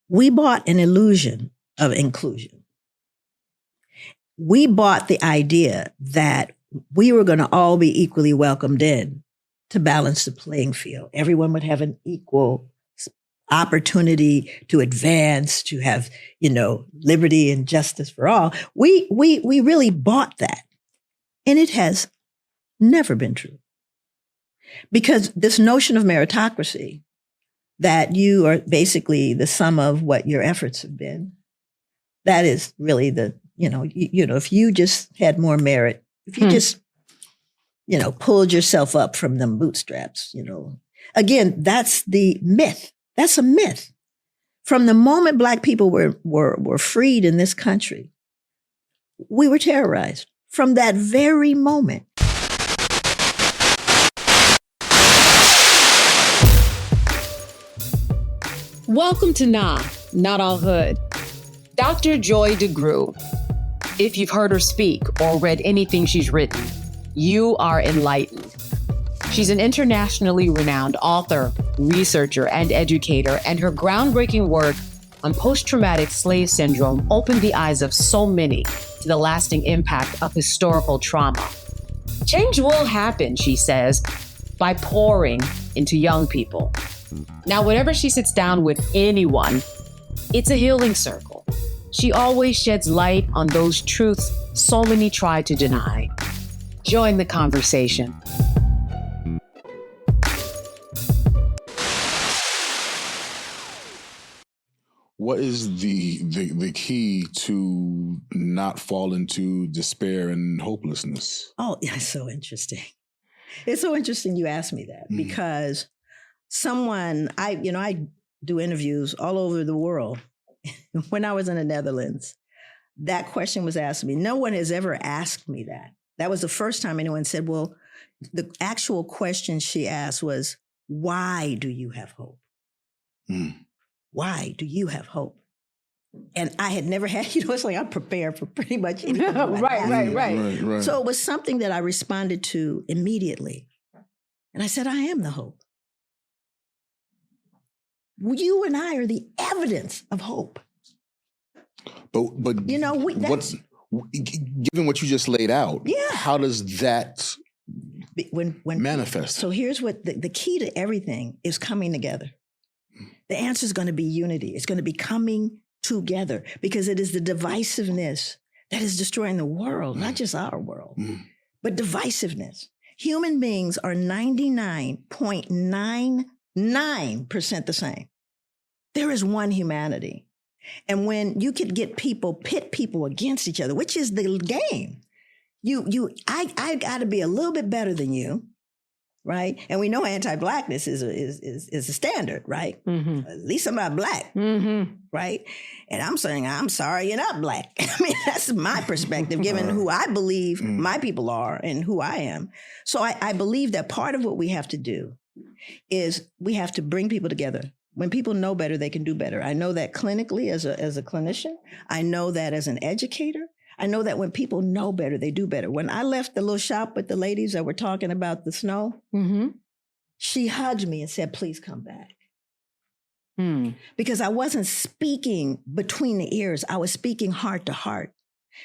We bought an illusion of inclusion. We bought the idea that we were going to all be equally welcomed in to balance the playing field. Everyone would have an equal opportunity to advance, to have, liberty and justice for all. We really bought that. And it has never been true. Because this notion of meritocracy, that you are basically the sum of what your efforts have been, that is really if you just had more merit, if you just, pulled yourself up from them bootstraps, again, that's the myth. That's a myth. From the moment Black people were freed in this country, we were terrorized. From that very moment. Welcome to Not All Hood. Dr. Joy DeGruy. If you've heard her speak or read anything she's written, you are enlightened. She's an internationally renowned author, researcher, and educator, and her groundbreaking work on post-traumatic slave syndrome opened the eyes of so many to the lasting impact of historical trauma. Change will happen, she says, by pouring into young people. Now, whenever she sits down with anyone, it's a healing circle. She always sheds light on those truths so many try to deny. Join the conversation. What is the key to not fall into despair and hopelessness? Oh, yeah, it's so interesting. It's so interesting you asked me that because I do interviews all over the world. When I was in the Netherlands, that question was asked me. No one has ever asked me that. That was the first time anyone said, well, the actual question she asked was, why do you have hope? Why do you have hope? And I had never had, it's like I'm prepared for pretty much anything. Right. So it was something that I responded to immediately. And I said, I am the hope. You and I are the evidence of hope. But given what you just laid out, how does that manifest? So here's what the key to everything is: coming together. The answer is going to be unity. It's going to be coming together, because it is the divisiveness that is destroying the world, not just our world, but divisiveness. Human beings are 99.99% the same. There is one humanity. And when you could get pit people against each other, which is the game, I got to be a little bit better than you, right? And we know anti-Blackness is a standard, right? Mm-hmm. At least I'm not Black, right? And I'm saying, I'm sorry you're not Black. I mean, that's my perspective, given who I believe my people are and who I am. So I believe that part of what we have to do is we have to bring people together. When people know better, they can do better. I know that clinically as a clinician. I know that as an educator. I know that when people know better, they do better. When I left the little shop with the ladies that were talking about the snow, she hugged me and said, please come back. Because I wasn't speaking between the ears. I was speaking heart to heart.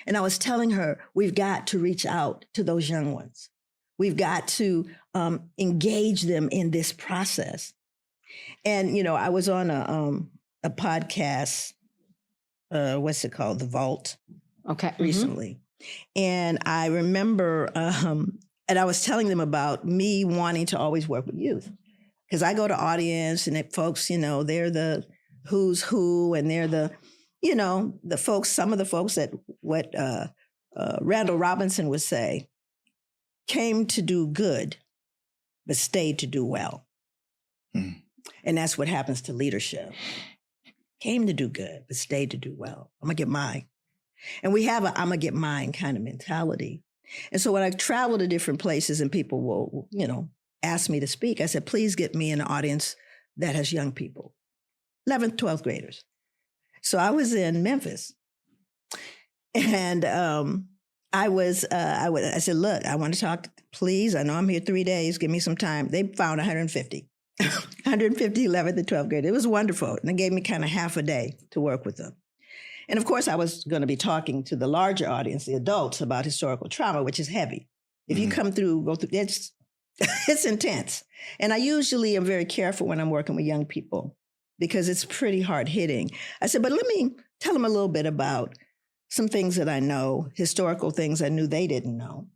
And I was telling her, we've got to reach out to those young ones. We've got to engage them in this process. And, I was on a podcast, what's it called? The Vault. Okay. Recently. And I remember, and I was telling them about me wanting to always work with youth. Because I go to audience and folks, they're the who's who, and they're the, the folks, some of the folks that what Randall Robinson would say, came to do good, but stayed to do well. And that's what happens to leadership. Came to do good, but stayed to do well. I'm going to get mine. And we have I'm going to get mine kind of mentality. And so when I travel to different places and people will, ask me to speak, I said, please get me an audience that has young people, 11th, 12th graders. So I was in Memphis. And I said, look, I want to talk, please. I know I'm here 3 days. Give me some time. They found 150. 150, 11th, and 12th grade. It was wonderful. And they gave me kind of half a day to work with them. And of course, I was going to be talking to the larger audience, the adults, about historical trauma, which is heavy. If you go through, it's intense. And I usually am very careful when I'm working with young people because it's pretty hard hitting. I said, but let me tell them a little bit about some things that I know, historical things I knew they didn't know.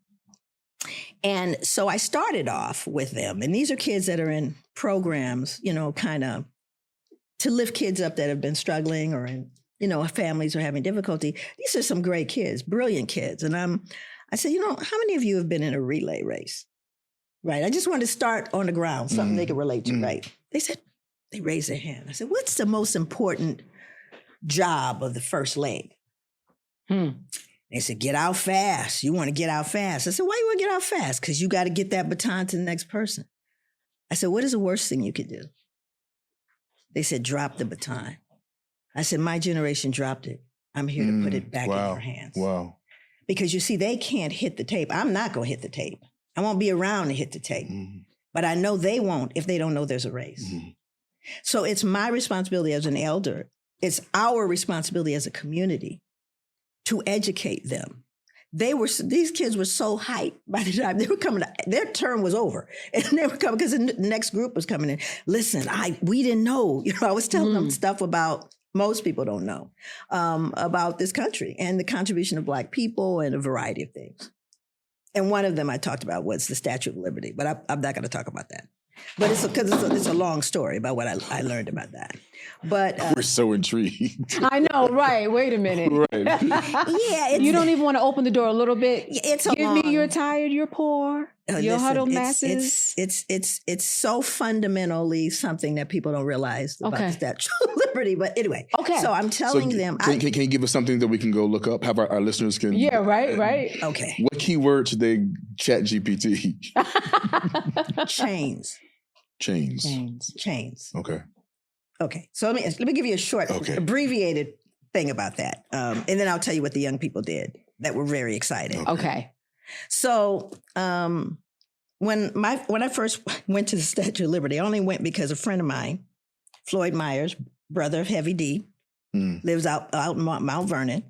And so I started off with them. And these are kids that are in programs, kind of to lift kids up that have been struggling or in, families are having difficulty. These are some great kids, brilliant kids. And I said, how many of you have been in a relay race? Right. I just wanted to start on the ground, something they could relate to, right? They raised their hand. I said, what's the most important job of the first leg? They said, get out fast. You want to get out fast. I said, why you want to get out fast? Because you got to get that baton to the next person. I said, what is the worst thing you could do? They said, drop the baton. I said, my generation dropped it. I'm here to put it back in your hands. Wow. Because you see, they can't hit the tape. I'm not going to hit the tape. I won't be around to hit the tape. But I know they won't if they don't know there's a race. So it's my responsibility as an elder. It's our responsibility as a community to educate them. These kids were so hyped by the time they were coming, their term was over. And they were coming because the next group was coming in. Listen, we didn't know. I was telling them stuff about most people don't know about this country and the contribution of Black people and a variety of things. And one of them I talked about was the Statue of Liberty, but I'm not going to talk about that. But it's a long story about what I learned about that. But we're so intrigued. I know, right? Wait a minute. Right. Yeah, you don't even want to open the door a little bit. Give me you're tired, you're poor, you're huddled masses. It's so fundamentally something that people don't realize about the Statue of Liberty. But anyway, so I'm telling them. Can you give us something that we can go look up? Have our listeners can. Yeah, right. Okay. What keyword should they chat GPT? Chains. Okay. So let me give you a short, abbreviated thing about that. And then I'll tell you what the young people did that were very exciting. Okay. So when I first went to the Statue of Liberty, I only went because a friend of mine, Floyd Myers, brother of Heavy D, lives out in Mount Vernon.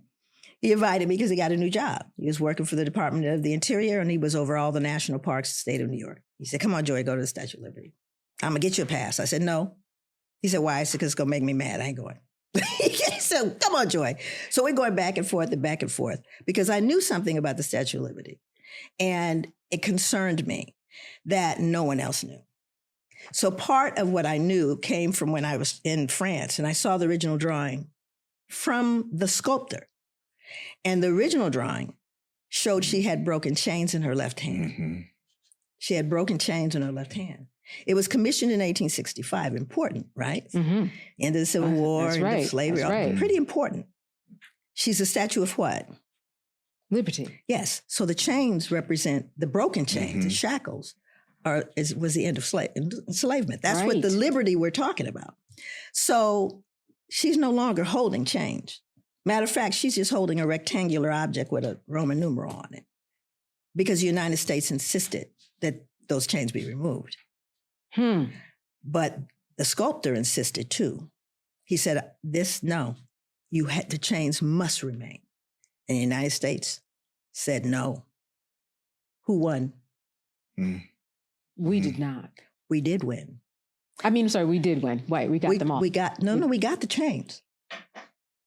He invited me because he got a new job. He was working for the Department of the Interior, and he was over all the national parks in the state of New York. He said, come on, Joy, go to the Statue of Liberty. I'm going to get you a pass. I said, no. He said, why? I said, because it's going to make me mad. I ain't going. He said, come on, Joy. So we're going back and forth because I knew something about the Statue of Liberty. And it concerned me that no one else knew. So part of what I knew came from when I was in France, and I saw the original drawing from the sculptor. And the original drawing showed she had broken chains in her left hand. She had broken chains in her left hand. It was commissioned in 1865. Important, right? End of the Civil War, end of slavery. Pretty important. She's a statue of what? Liberty. Yes. So the chains represent the broken chains, the shackles, was the end of enslavement. That's what the liberty we're talking about. So she's no longer holding chains. Matter of fact, she's just holding a rectangular object with a Roman numeral on it because the United States insisted that those chains be removed. But the sculptor insisted too. He said, the chains must remain. And the United States said no. Who won? We did not. We did win. We did win. Wait, we got them all. We got the chains.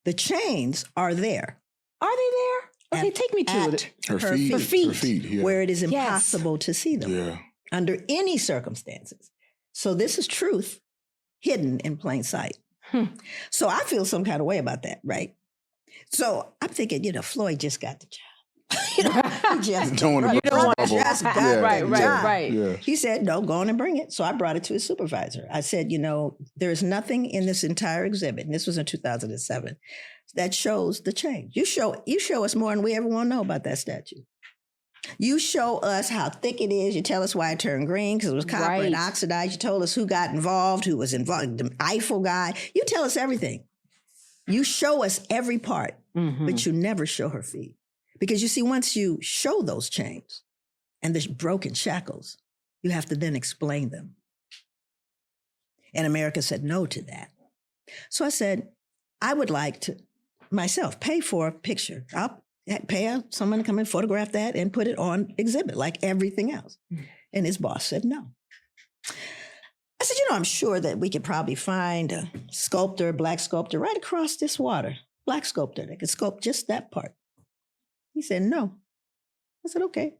The chains are there. Are they there? Okay, take me to it. Her feet, where it is impossible to see them under any circumstances. So this is truth hidden in plain sight. So I feel some kind of way about that, right? So I'm thinking, Floyd just got the job. He just got the job. Right. Yeah. He said, no, go on and bring it. So I brought it to his supervisor. I said, there's nothing in this entire exhibit, and this was in 2007, that shows the change. You show us more than we ever want to know about that statue. You show us how thick it is. You tell us why it turned green, because it was copper and oxidized. You told us who got involved, who was involved, the Eiffel guy. You tell us everything. You show us every part, but you never show her feet. Because you see, once you show those chains and the broken shackles, you have to then explain them. And America said no to that. So I said, I would like to myself pay for a picture. I'll pay someone to come and photograph that and put it on exhibit like everything else. And his boss said no. I said, I'm sure that we could probably find a sculptor, a black sculptor right across this water, black sculptor that could sculpt just that part. He said, no. I said, okay,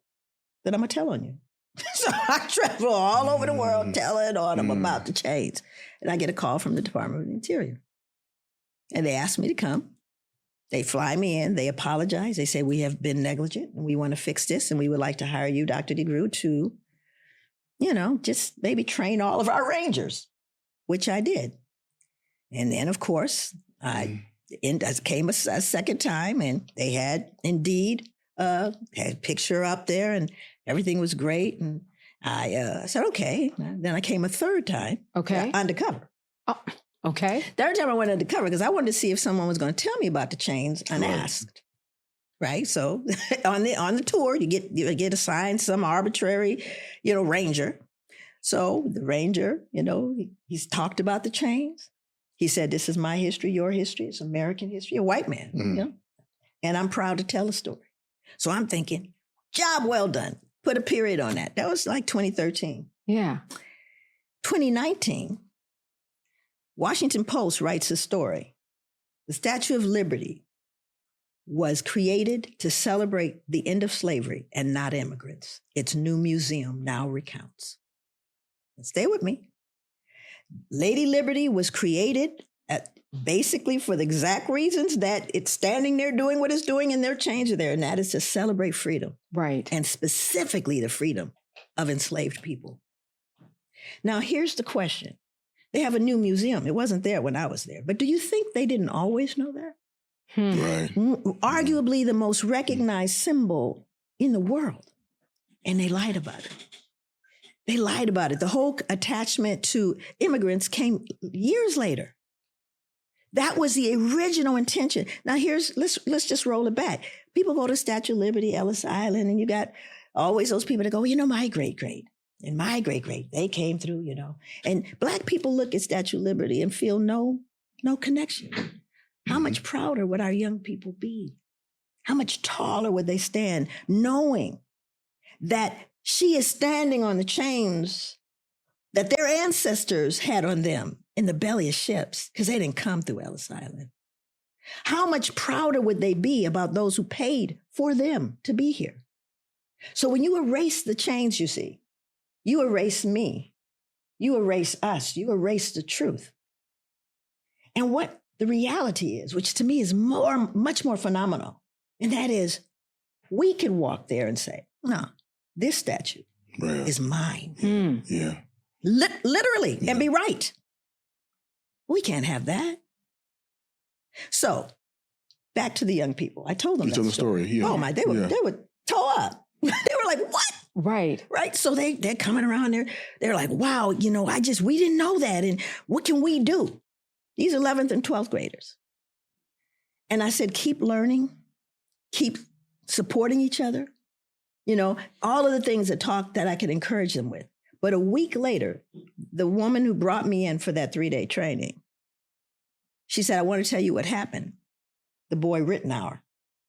then I'm going to tell on you. So I travel all over the world telling on them about the chains. And I get a call from the Department of the Interior. And they asked me to come. They fly me in. They apologize. They say, we have been negligent and we want to fix this. And we would like to hire you, Dr. DeGruy, to, just maybe train all of our rangers, which I did. And then, of course, I came a second time and they had indeed had a picture up there and everything was great. And I said, okay. Then I came a third time. Okay. Undercover. Oh, okay. Third time I went undercover because I wanted to see if someone was going to tell me about the chains unasked. Right. So on the tour, you get assigned some arbitrary, ranger. So the ranger, he's talked about the chains. He said, this is my history, your history. It's American history, a white man, and I'm proud to tell the story. So I'm thinking, job well done. Put a period on that. That was like 2013. Yeah. 2019, Washington Post writes a story. The Statue of Liberty was created to celebrate the end of slavery and not immigrants. Its new museum now recounts. Stay with me. Lady Liberty was created basically for the exact reasons that it's standing there doing what it's doing and their chains are there, and that is to celebrate freedom. Right. And specifically the freedom of enslaved people. Now, here's the question. They have a new museum. It wasn't there when I was there. But do you think they didn't always know that? Right. Arguably the most recognized symbol in the world. And they lied about it. They lied about it. The whole attachment to immigrants came years later. That was the original intention. Now let's just roll it back. People go to Statue of Liberty, Ellis Island, and you got always those people that go, my great-great and my great-great, they came through, And Black people look at Statue of Liberty and feel no connection. How much prouder would our young people be? How much taller would they stand knowing that she is standing on the chains that their ancestors had on them in the belly of ships because they didn't come through Ellis Island? How much prouder would they be about those who paid for them to be here? So when you erase the chains, you see, you erase me, you erase us, you erase the truth. And what the reality is, which to me is much more phenomenal, and that is we can walk there and say, no, this statue is mine. Yeah. Literally, and be right. We can't have that. So, back to the young people. I told them you that told the story. Yeah. Oh my, they were tore up. They were like, what? Right. Right. So they're coming around there. They're like, wow, we didn't know that. And what can we do? These 11th and 12th graders. And I said, keep learning, keep supporting each other. All of the things that I could encourage them with. But a week later, the woman who brought me in for that 3-day training, she said, I want to tell you what happened. The boy Rittenhouse,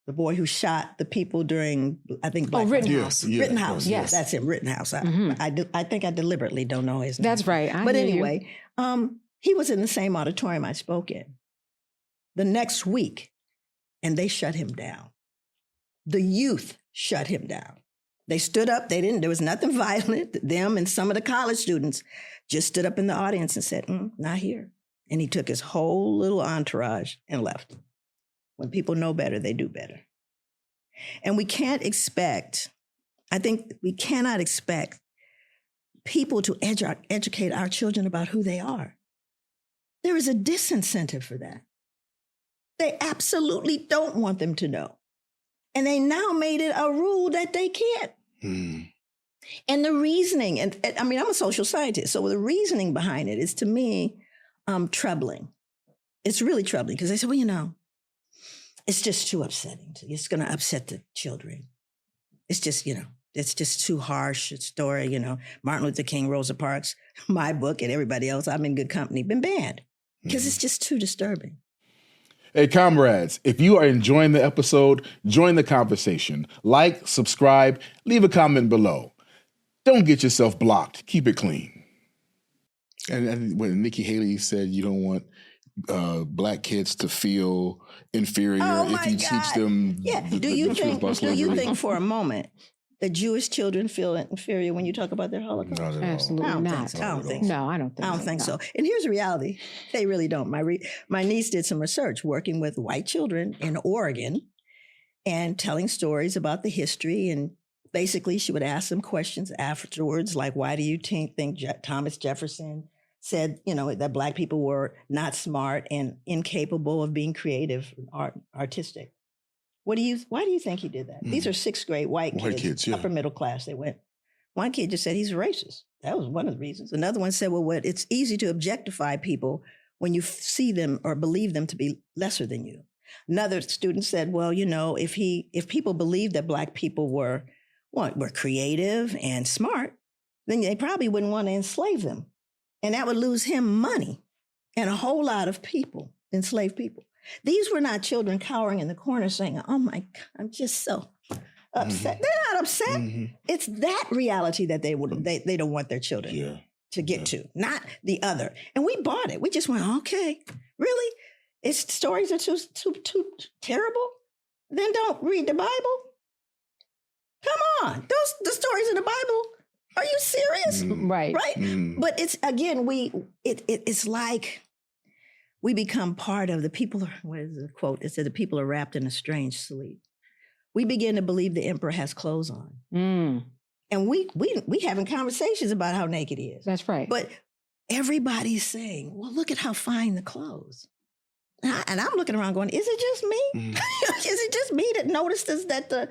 the boy who shot the people during, I think, Black Rittenhouse. Yeah. Rittenhouse. Yes. That's him, Rittenhouse. I think I deliberately don't know his name. That's right. But anyway, he was in the same auditorium I spoke in the next week, and they shut him down. The youth shut him down. They stood up. There was nothing violent. Them and some of the college students just stood up in the audience and said, not here. And he took his whole little entourage and left. When people know better, they do better. And we cannot expect people to educate our children about who they are. There is a disincentive for that. They absolutely don't want them to know. And they now made it a rule that they can't. And the reasoning, and I mean, I'm a social scientist, so the reasoning behind it is, to me, troubling. It's really troubling because they say, well, it's just too upsetting. It's going to upset the children. It's just, It's just too harsh a story. You know, Martin Luther King, Rosa Parks, my book, and everybody else, I'm in good company, been banned because it's just too disturbing. Hey, comrades, if you are enjoying the episode, join the conversation. Like, subscribe, leave a comment below. Don't get yourself blocked. Keep it clean. And when Nikki Haley said you don't want Black kids to feel inferior if you teach them do you think for a moment that Jewish children feel inferior when you talk about their Holocaust? Not at Absolutely all. not. I don't think so. No, I don't think so. I don't think so. And here's the reality. They really don't. My niece did some research working with white children in Oregon and telling stories about the history. And basically, she would ask them questions afterwards, like, why do you think Thomas Jefferson said, you know, that Black people were not smart and incapable of being creative, artistic? Why do you think he did that? These are sixth grade white kids, upper middle class. They went. One kid just said he's racist. That was one of the reasons. Another one said, well, it's easy to objectify people when you see them or believe them to be lesser than you. Another student said, well, you know, if people believed that Black people were creative and smart, then they probably wouldn't want to enslave them. And that would lose him money and a whole lot of people, enslaved people. These were not children cowering in the corner saying, oh my God, I'm just so upset. Mm-hmm. They're not upset. Mm-hmm. It's that reality that they don't want their children to get to, not the other. And we bought it. We just went, okay, really? Its stories are too terrible? Then don't read the Bible. Come on. The stories in the Bible. Are you serious? Right. Right? But it's, again, it's like we become part of the people. What is the quote? It said the people are wrapped in a strange sleep. We begin to believe the emperor has clothes on. And we having conversations about how naked he is. That's right. But everybody's saying, well, look at how fine the clothes. And I'm looking around going, is it just me? Is it just me that notices that the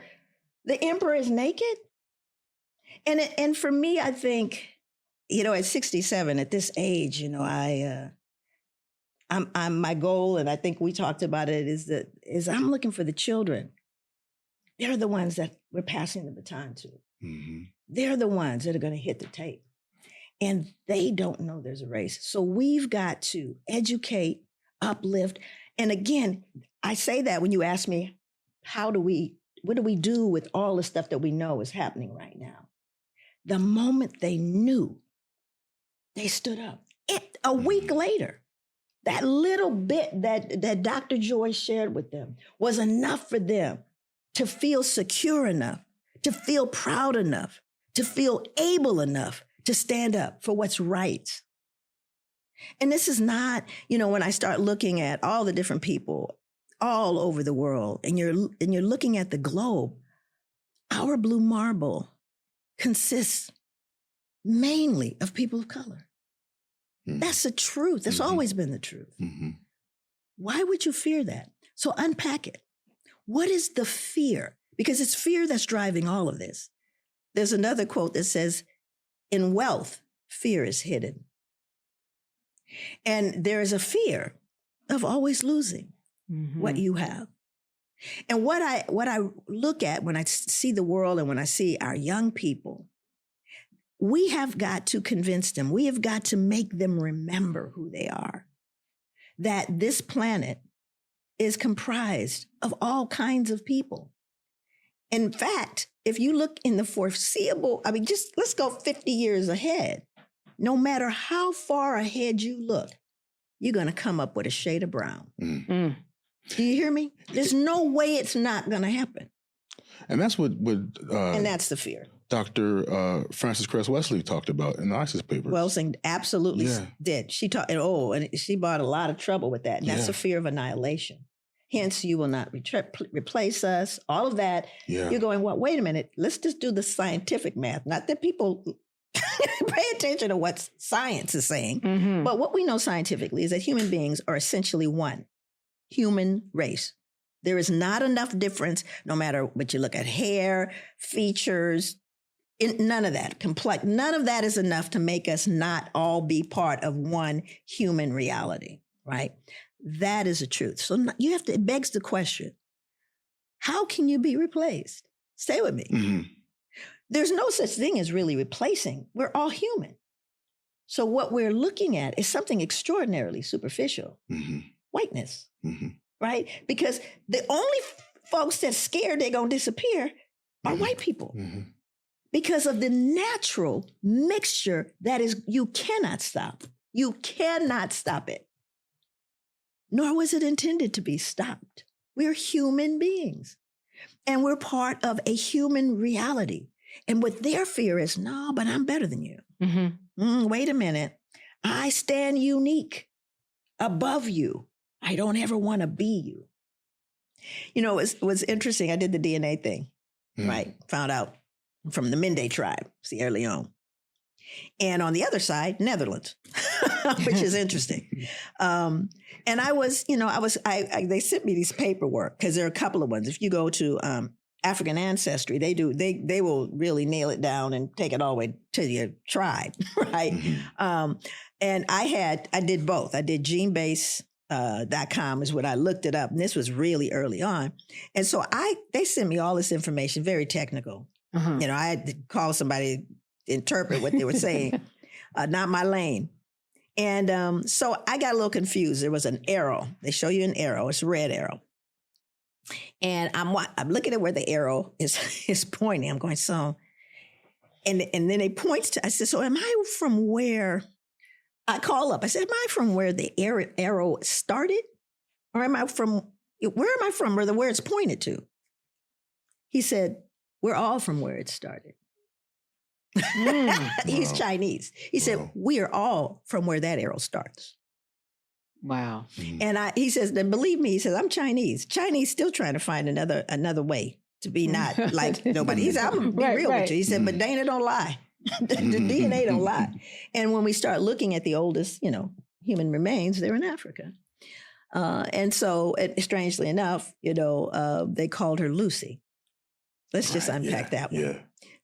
emperor is naked? And for me, I think, you know, at 67, at this age, you know, I'm my goal, and I think we talked about it, is I'm looking for the children. They're the ones that we're passing the baton to. Mm-hmm. They're the ones that are going to hit the tape. And they don't know there's a race. So we've got to educate, uplift. And again, I say that when you ask me, what do we do with all the stuff that we know is happening right now? The moment they knew, they stood up. A week later, that little bit that Dr. Joy shared with them was enough for them to feel secure enough, to feel proud enough, to feel able enough to stand up for what's right. And this is not, you know, when I start looking at all the different people all over the world, and you're looking at the globe, our blue marble consists mainly of people of color. Mm-hmm. That's the truth. That's always been the truth. Mm-hmm. Why would you fear that? So unpack it. What is the fear? Because it's fear that's driving all of this. There's another quote that says, in wealth, fear is hidden. And there is a fear of always losing what you have. And what I look at when I see the world and when I see our young people, we have got to convince them, we have got to make them remember who they are, that this planet is comprised of all kinds of people. In fact, if you look in the foreseeable, I mean, just let's go 50 years ahead. No matter how far ahead you look, you're going to come up with a shade of brown. Do you hear me? There's no way it's not going to happen. And that's what and that's the fear. Dr. Frances Cress Wesley talked about in the ISIS paper. Wellsing absolutely did. She taught, and she brought a lot of trouble with that. And that's a fear of annihilation. Hence, you will not replace us. All of that. Yeah. You're going, well, wait a minute. Let's just do the scientific math. Not that people pay attention to what science is saying. Mm-hmm. But what we know scientifically is that human beings are essentially one human race. There is not enough difference, no matter what you look at, hair, features, none of that. None of that is enough to make us not all be part of one human reality, right? That is the truth. So you have to, it begs the question, how can you be replaced? Stay with me. Mm-hmm. There's no such thing as really replacing. We're all human. So what we're looking at is something extraordinarily superficial. Whiteness, right? Because the only folks that's scared they're going to disappear are white people. Because of the natural mixture that is, you cannot stop. You cannot stop it. Nor was it intended to be stopped. We're human beings. And we're part of a human reality. And what their fear is, no, but I'm better than you. Wait a minute. I stand unique above you. I don't ever want to be you. You know, it was interesting. I did the DNA thing, right? Found out from the Mende tribe, Sierra Leone. And on the other side, Netherlands, which is interesting. And they sent me these paperwork because there are a couple of ones. If you go to African Ancestry, they will really nail it down and take it all the way to your tribe, right? And I did both. I did genebase.com is what I looked it up. And this was really early on. And so they sent me all this information, very technical. You know, I had to call somebody to interpret what they were saying. Not my lane. And so I got a little confused. There was an arrow. They show you an arrow. It's a red arrow. And I'm looking at where the arrow is pointing. I'm going, so, and then it points to, I said, so am I from where, I call up, I said, am I from where the arrow started? Or where am I from where it's pointed to? He said, we're all from where it started. He's Chinese. He said, we are all from where that arrow starts. Wow. And he says, then believe me, he says, I'm Chinese. Chinese still trying to find another way to be not like nobody. He said, I'm going to be real with you. He said, but Dana don't lie. the DNA don't lie. And when we start looking at the oldest, human remains, they're in Africa. And so strangely enough, they called her Lucy. Let's just unpack that one. Yeah.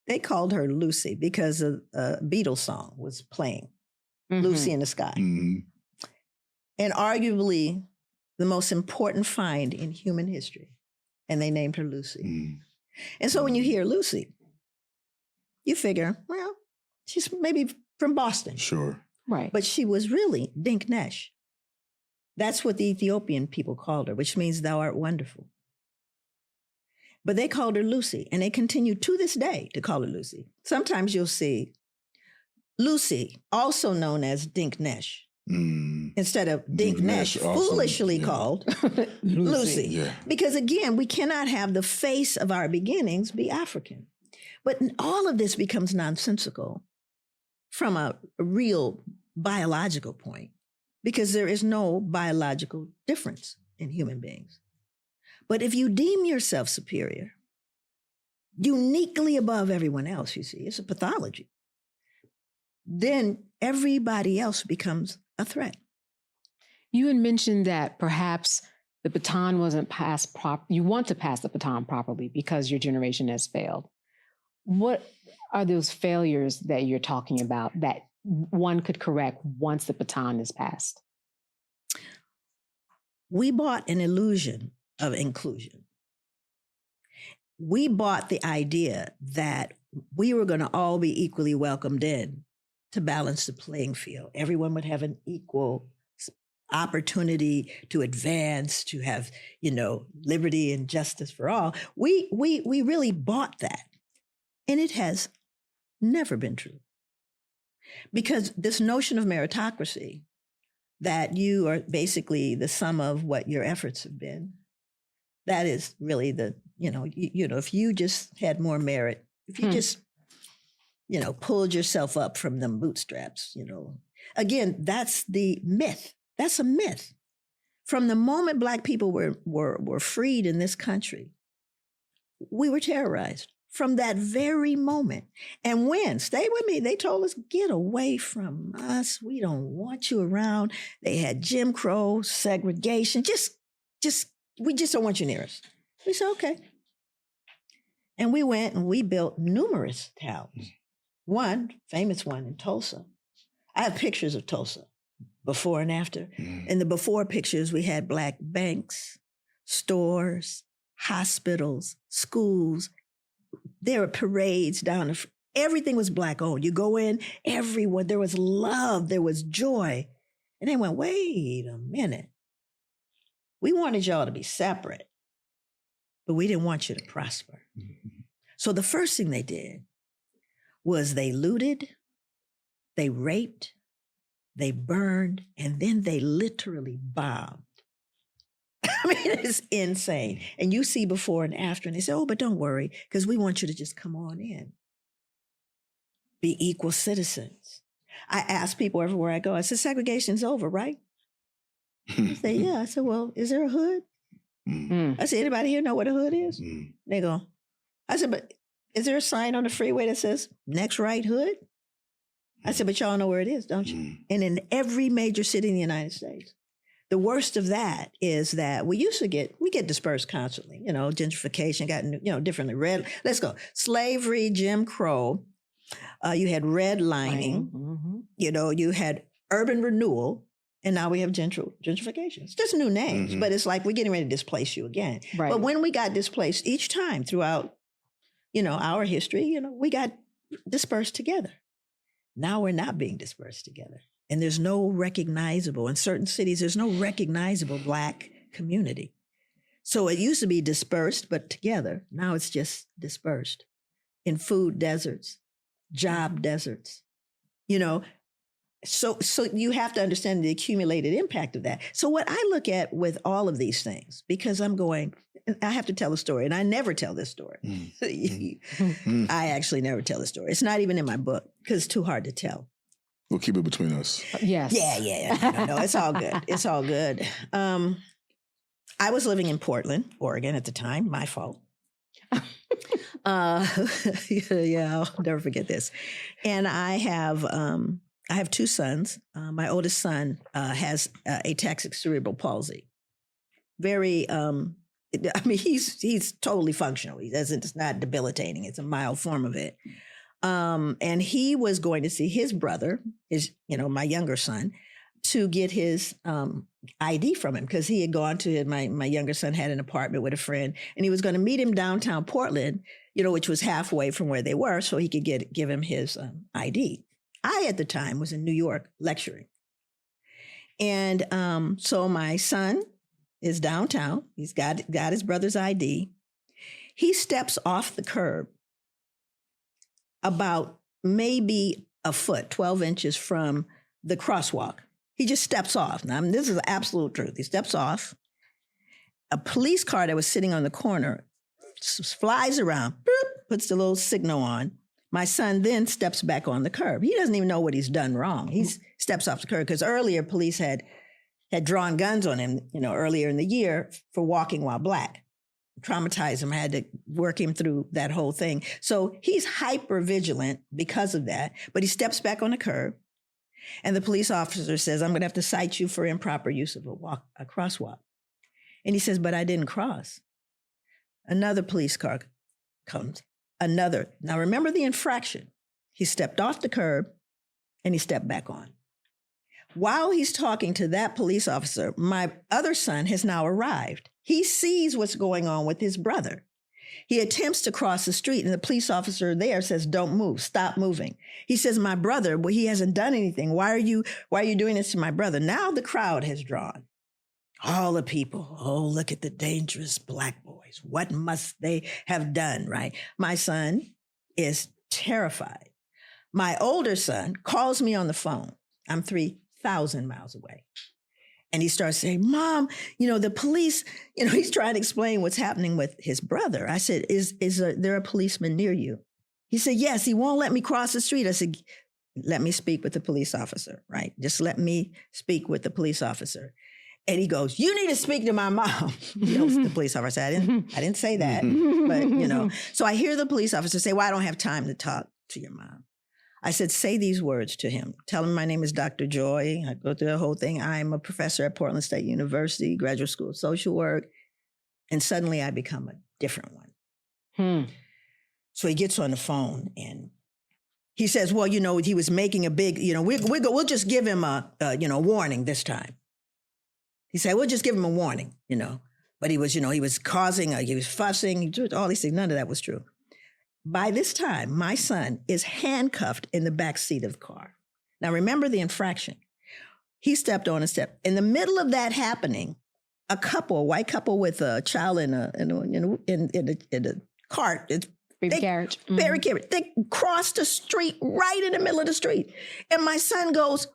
They called her Lucy because a Beatles song was playing, Lucy in the Sky. And arguably the most important find in human history. And they named her Lucy. And so when you hear Lucy, you figure, well, she's maybe from Boston. Sure. Right. But she was really Dinknesh. That's what the Ethiopian people called her, which means thou art wonderful. But they called her Lucy, and they continue to this day to call her Lucy. Sometimes you'll see Lucy, also known as Dinknesh, instead of Dinknesh, foolishly called Lucy. Yeah. Because again, we cannot have the face of our beginnings be African. But all of this becomes nonsensical from a real biological point, because there is no biological difference in human beings. But if you deem yourself superior, uniquely above everyone else, you see, it's a pathology, then everybody else becomes a threat. You had mentioned that perhaps the baton wasn't passed you want to pass the baton properly because your generation has failed. What are those failures that you're talking about that one could correct once the baton is passed? We bought an illusion of inclusion. We bought the idea that we were going to all be equally welcomed in to balance the playing field. Everyone would have an equal opportunity to advance, to have, liberty and justice for all. We really bought that. And it has never been true. Because this notion of meritocracy, that you are basically the sum of what your efforts have been, that is really the, if you just had more merit, if you just, pulled yourself up from them bootstraps, again, that's the myth. That's a myth. From the moment Black people were freed in this country, we were terrorized from that very moment. And when, stay with me, they told us, get away from us. We don't want you around. They had Jim Crow, segregation, we just don't want you near us. We said, okay. And we went and we built numerous towns. One, famous one in Tulsa. I have pictures of Tulsa, before and after. In the before pictures, we had Black banks, stores, hospitals, schools, There were parades down. Everything was Black owned. You go in, everyone, there was love, there was joy. And they went, wait a minute. We wanted y'all to be separate, but we didn't want you to prosper. Mm-hmm. So the first thing they did was they looted, they raped, they burned, and then they literally bombed. I mean, it's insane. And you see before and after, and they say, oh, but don't worry, because we want you to just come on in. Be equal citizens. I ask people everywhere I go, I said, segregation's over, right? They say, yeah. I said, well, is there a hood? Mm. I said, anybody here know what a hood is? Mm. They go, I said, but is there a sign on the freeway that says next right hood? I said, but y'all know where it is, don't you? Mm. And in every major city in the United States. The worst of that is that we get dispersed constantly, gentrification, got, differently red. Let's go. Slavery, Jim Crow. You had redlining, mm-hmm. You had urban renewal, and now we have gentrification. It's just new names, mm-hmm. but it's like we're getting ready to displace you again. Right. But when we got displaced each time throughout, our history, we got dispersed together. Now we're not being dispersed together. And there's no recognizable, in certain cities, there's no recognizable Black community. So it used to be dispersed, but together. Now it's just dispersed in food deserts, job deserts, So you have to understand the accumulated impact of that. So what I look at with all of these things, because I have to tell a story, and I never tell this story. Mm. I actually never tell the story. It's not even in my book because it's too hard to tell. We'll keep it between us. Yes. Yeah. No, it's all good. It's all good. I was living in Portland, Oregon at the time. My fault. Yeah, I'll never forget this. And I have two sons. My oldest son has ataxic cerebral palsy. Very, he's totally functional. It's not debilitating. It's a mild form of it. And he was going to see his brother, my younger son, to get his ID from him because he had gone to my younger son had an apartment with a friend, and he was going to meet him downtown Portland, which was halfway from where they were, so he could give him his ID. I, at the time, was in New York lecturing. And so my son is downtown. He's got his brother's ID. He steps off the curb about maybe a foot, 12 inches from the crosswalk. He just steps off. Now, this is the absolute truth. He steps off. A police car that was sitting on the corner flies around, boop, puts the little signal on. My son then steps back on the curb. He doesn't even know what he's done wrong. He steps off the curb because earlier police had drawn guns on him, earlier in the year for walking while Black. Traumatized him. I had to work him through that whole thing. So he's hyper vigilant because of that, but he steps back on the curb and the police officer says, I'm going to have to cite you for improper use of a crosswalk. And he says, but I didn't cross. Another police car comes. Now remember the infraction. He stepped off the curb and he stepped back on. While he's talking to that police officer, my other son has now arrived. He sees what's going on with his brother. He attempts to cross the street, and the police officer there says, don't move, stop moving. He says, my brother, well, he hasn't done anything. Why are you doing this to my brother? Now the crowd has drawn. All the people, oh, look at the dangerous Black boys. What must they have done, right? My son is terrified. My older son calls me on the phone. I'm 3,000 miles away. And he starts saying, Mom, the police, he's trying to explain what's happening with his brother. I said, is there a policeman near you? He said, yes, he won't let me cross the street. I said, let me speak with the police officer, right? Just let me speak with the police officer. And he goes, you need to speak to my mom. The police officer said, I didn't say that, but, So I hear the police officer say, well, I don't have time to talk to your mom. I said, say these words to him. Tell him my name is Dr. Joy. I go through the whole thing. I'm a professor at Portland State University, graduate school of social work. And suddenly I become a different one. So he gets on the phone and he says, well, he was making a big, we'll just give him a warning this time. He said, we'll just give him a warning, But he was, he was causing, he was fussing, all these things. None of that was true. by this time, my son is handcuffed in the back seat of the car. Now, remember the infraction. He stepped on a step. In the middle of that happening, a white couple with a child in a cart, baby carriage. Baby carriage. They crossed the street right in the middle of the street. And my son goes,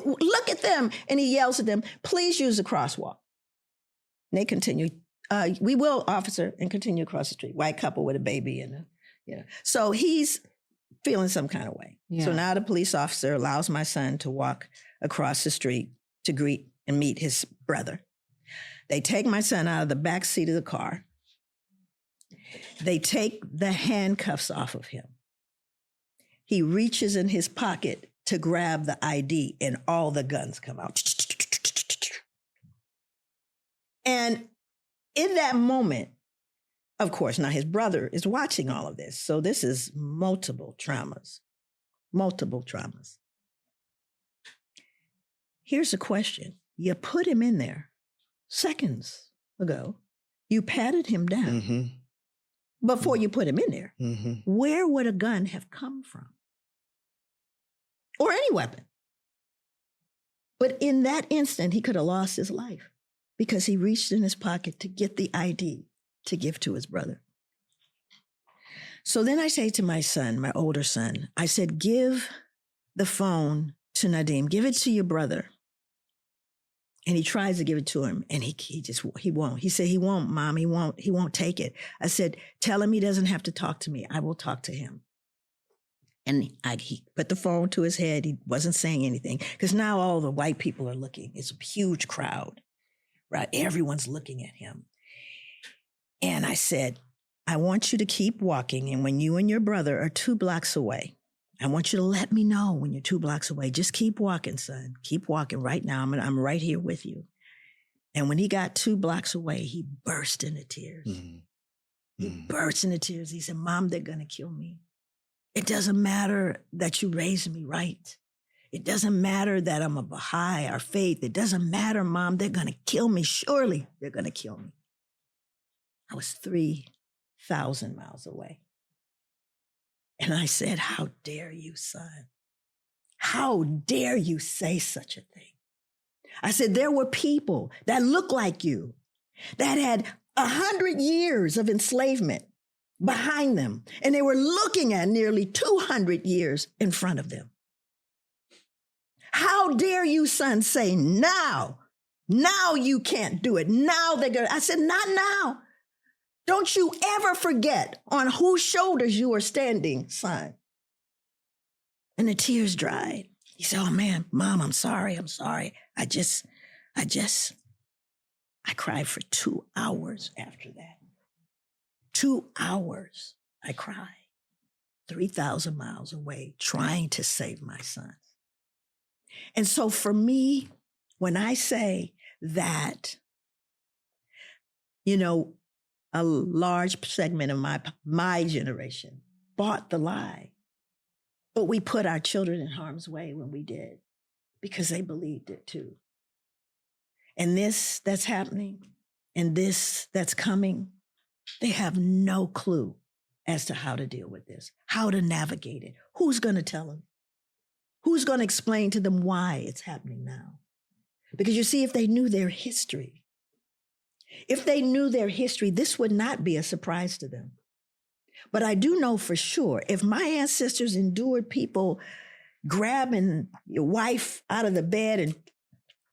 look at them. And he yells at them, please use the crosswalk. And they continue, we will, officer, and continue across the street. White couple with a baby and So he's feeling some kind of way. Yeah. So now the police officer allows my son to walk across the street to greet and meet his brother. They take my son out of the back seat of the car. They take the handcuffs off of him. He reaches in his pocket to grab the ID and all the guns come out. And in that moment, of course, now his brother is watching all of this. So this is multiple traumas. Here's a question. You put him in there seconds ago. You patted him down before you put him in there. Where would a gun have come from? Or any weapon. But in that instant, he could have lost his life because he reached in his pocket to get the ID to give to his brother. So then I say to my son, my older son, I said, give the phone to Nadim, give it to your brother. And he tries to give it to him and he won't. He said, he won't, Mom, he won't take it. I said, tell him he doesn't have to talk to me. I will talk to him. And he put the phone to his head. He wasn't saying anything because now all the white people are looking. It's a huge crowd, right? Everyone's looking at him. And I said, I want you to keep walking. And when you and your brother are 2 blocks away, I want you to let me know when you're 2 blocks away. Just keep walking, son. Keep walking right now. I'm right here with you. And when he got 2 blocks away, he burst into tears. He burst into tears. He said, Mom, they're going to kill me. It doesn't matter that you raised me right. It doesn't matter that I'm a Baha'i or faith. It doesn't matter, Mom. They're going to kill me. Surely they're going to kill me. I was 3,000 miles away. And I said, how dare you, son? How dare you say such a thing? I said, there were people that looked like you that had 100 years of enslavement behind them, and they were looking at nearly 200 years in front of them. How dare you, son, say now you can't do it. Now they're going to, I said, not now. Don't you ever forget on whose shoulders you are standing, son. And the tears dried. He said, oh man, Mom, I'm sorry. I cried for 2 hours after that. 2 hours I cried, 3,000 miles away, trying to save my son. And so for me, when I say that, a large segment of my generation bought the lie, but we put our children in harm's way when we did because they believed it too. And this that's happening and this that's coming, they have no clue as to how to deal with this, how to navigate it. Who's going to tell them? Who's going to explain to them why it's happening now? Because you see, if they knew their history, this would not be a surprise to them. But I do know for sure, if my ancestors endured people grabbing your wife out of the bed and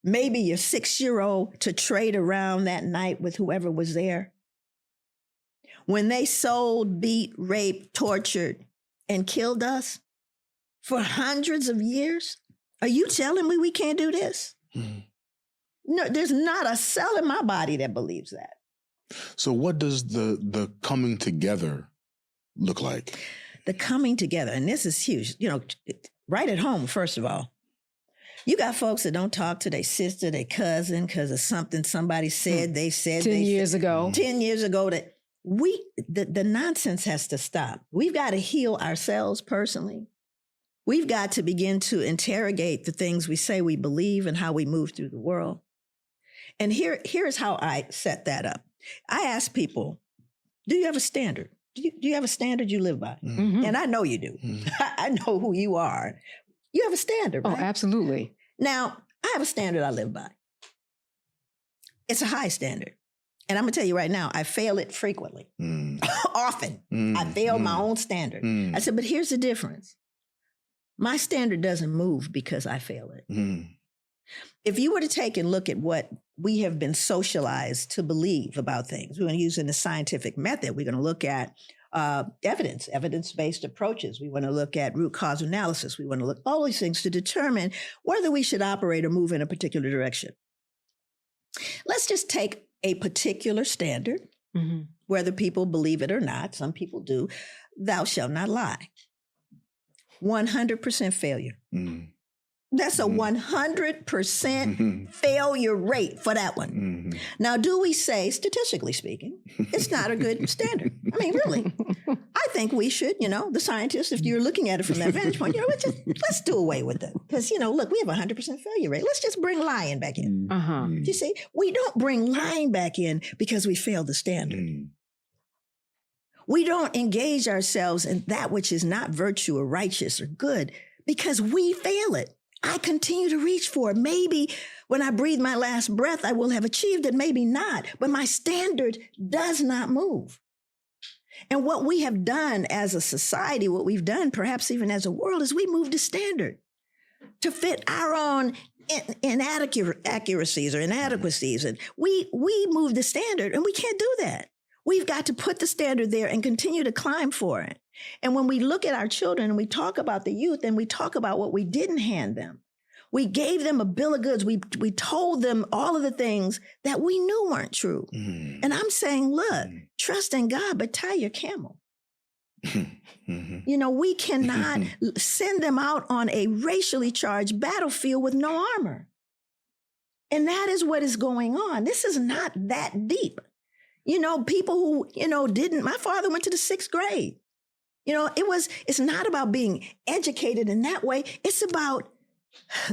maybe your 6-year-old to trade around that night with whoever was there, when they sold, beat, raped, tortured, and killed us for hundreds of years, are you telling me we can't do this? No, there's not a cell in my body that believes that. So what does the coming together look like? The coming together, and this is huge, right at home, first of all. You got folks that don't talk to their sister, their cousin, because of something somebody said, they said. 10 years ago. 10 years ago that the nonsense has to stop. We've got to heal ourselves personally. We've got to begin to interrogate the things we say we believe and how we move through the world. And here's how I set that up. I ask people, do you have a standard? Do you have a standard you live by? Mm-hmm. And I know you do. Mm. I know who you are. You have a standard, right? Oh, absolutely. Now, I have a standard I live by. It's a high standard. And I'm going to tell you right now, I fail it frequently. Often. I fail my own standard. I said, but here's the difference. My standard doesn't move because I fail it. If you were to take and look at what we have been socialized to believe about things, we're going to use in the scientific method. We're going to look at evidence-based approaches. We want to look at root cause analysis. We want to look at all these things to determine whether we should operate or move in a particular direction. Let's just take a particular standard, whether people believe it or not. Some people do. Thou shalt not lie. 100% failure. That's a 100% failure rate for that one. Now, do we say, statistically speaking, it's not a good standard? I mean, really. I think we should, the scientists, if you're looking at it from that vantage point, let's do away with it. Because, look, we have a 100% failure rate. Let's just bring lying back in. You see, we don't bring lying back in because we failed the standard. We don't engage ourselves in that which is not virtue or righteous or good because we fail it. I continue to reach for it. Maybe when I breathe my last breath, I will have achieved it, maybe not. But my standard does not move. And what we have done as a society, what we've done perhaps even as a world, is we moved the standard to fit our own inaccuracies or inadequacies. And we moved the standard, and we can't do that. We've got to put the standard there and continue to climb for it. And when we look at our children and we talk about the youth and we talk about what we didn't hand them, we gave them a bill of goods. We told them all of the things that we knew weren't true. And I'm saying, look, trust in God, but tie your camel. We cannot send them out on a racially charged battlefield with no armor. And that is what is going on. This is not that deep. People who, my father went to the 6th grade. It's not about being educated in that way. It's about,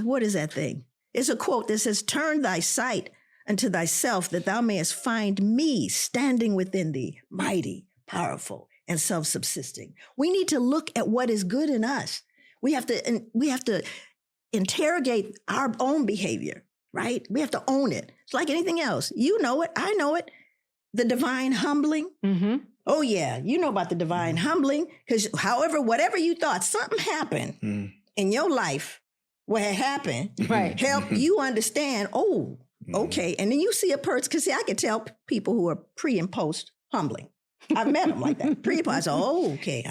what is that thing? It's a quote that says, turn thy sight unto thyself that thou mayest find me standing within thee, mighty, powerful, and self-subsisting. We need to look at what is good in us. We have to interrogate our own behavior, right? We have to own it. It's like anything else. You know it. I know it. The divine humbling. Oh, yeah. You know about the divine humbling because whatever you thought, something happened in your life where it happened, help you understand, okay. And then you see a person, because I can tell people who are pre and post humbling. I've met them like that. Pre and post, okay.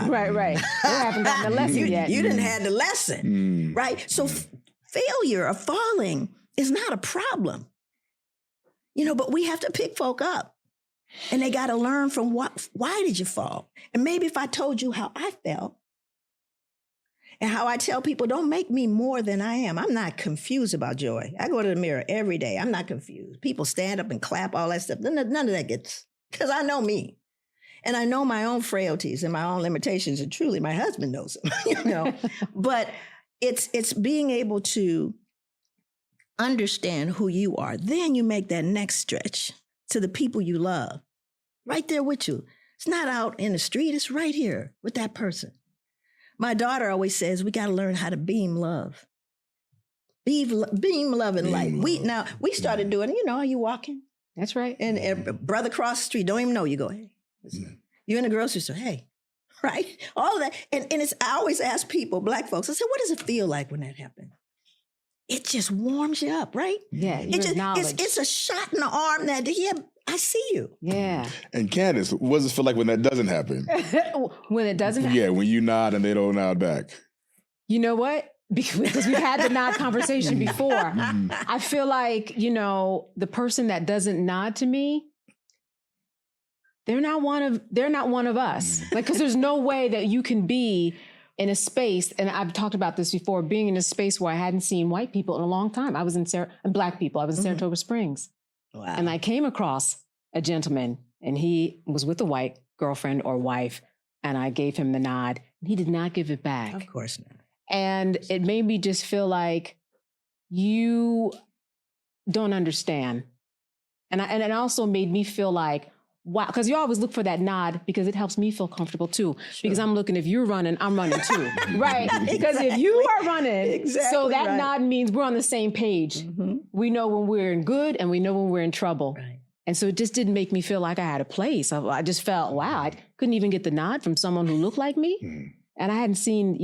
Right. They haven't gotten the lesson yet. You didn't have the lesson, right? So failure or falling is not a problem. But we have to pick folk up. And they got to learn from why did you fall? And maybe if I told you how I felt and how I tell people, don't make me more than I am. I'm not confused about joy. I go to the mirror every day. I'm not confused. People stand up and clap, all that stuff. None of that gets, because I know me. And I know my own frailties and my own limitations. And truly, my husband knows them, But it's being able to understand who you are. Then you make that next stretch to the people you love, right there with you. It's not out in the street. It's right here with that person. My daughter always says, we got to learn how to beam love. Beam love and light. We started doing, are you walking? That's right. And brother across the street, don't even know you. Go, hey. You're in the grocery store, hey. Right? All of that. And I always ask people, Black folks, I said, what does it feel like when that happens? It just warms you up, right? Yeah, it's a shot in the arm that, I see you. Yeah. And Candace, what does it feel like when that doesn't happen? When it doesn't happen? Yeah, when you nod and they don't nod back. You know what? Because we've had the nod conversation before. I feel like, the person that doesn't nod to me, they're not one of us. Like, because there's no way that you can be in a space, and I've talked about this before, being in a space where I hadn't seen white people in a long time. I was in Black people. I was in Saratoga Springs. Wow. And I came across a gentleman, and he was with a white girlfriend or wife, and I gave him the nod, and he did not give it back. Of course not. And it made me just feel like you don't understand. And it also made me feel like, wow, because you always look for that nod because it helps me feel comfortable too. Sure. Because I'm looking, if you're running, I'm running too, right? Because if you are running, so that nod means we're on the same page. Mm-hmm. We know when we're in good and we know when we're in trouble. Right. And so it just didn't make me feel like I had a place. I just felt, wow, I couldn't even get the nod from someone who looked like me. Mm. And I hadn't seen,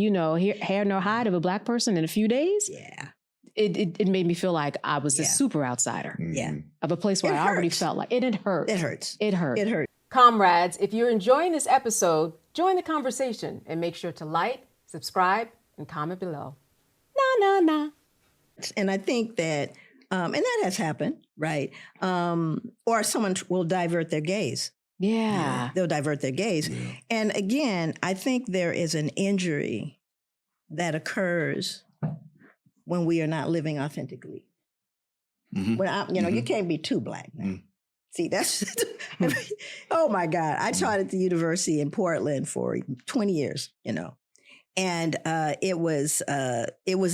hair nor hide of a Black person in a few days. Yeah. It made me feel like I was a super outsider. Yeah. Of a place where I already felt like it hurt. It hurts. It hurt. It hurt. Comrades, if you're enjoying this episode, join the conversation and make sure to like, subscribe, and comment below. Nah. And I think that, and that has happened, right? Or someone will divert their gaze. Yeah. They'll divert their gaze. Yeah. And again, I think there is an injury that occurs when we are not living authentically. Mm-hmm. When you can't be too Black now. Mm. See, that's, oh my God. I taught at the university in Portland for 20 years, and it was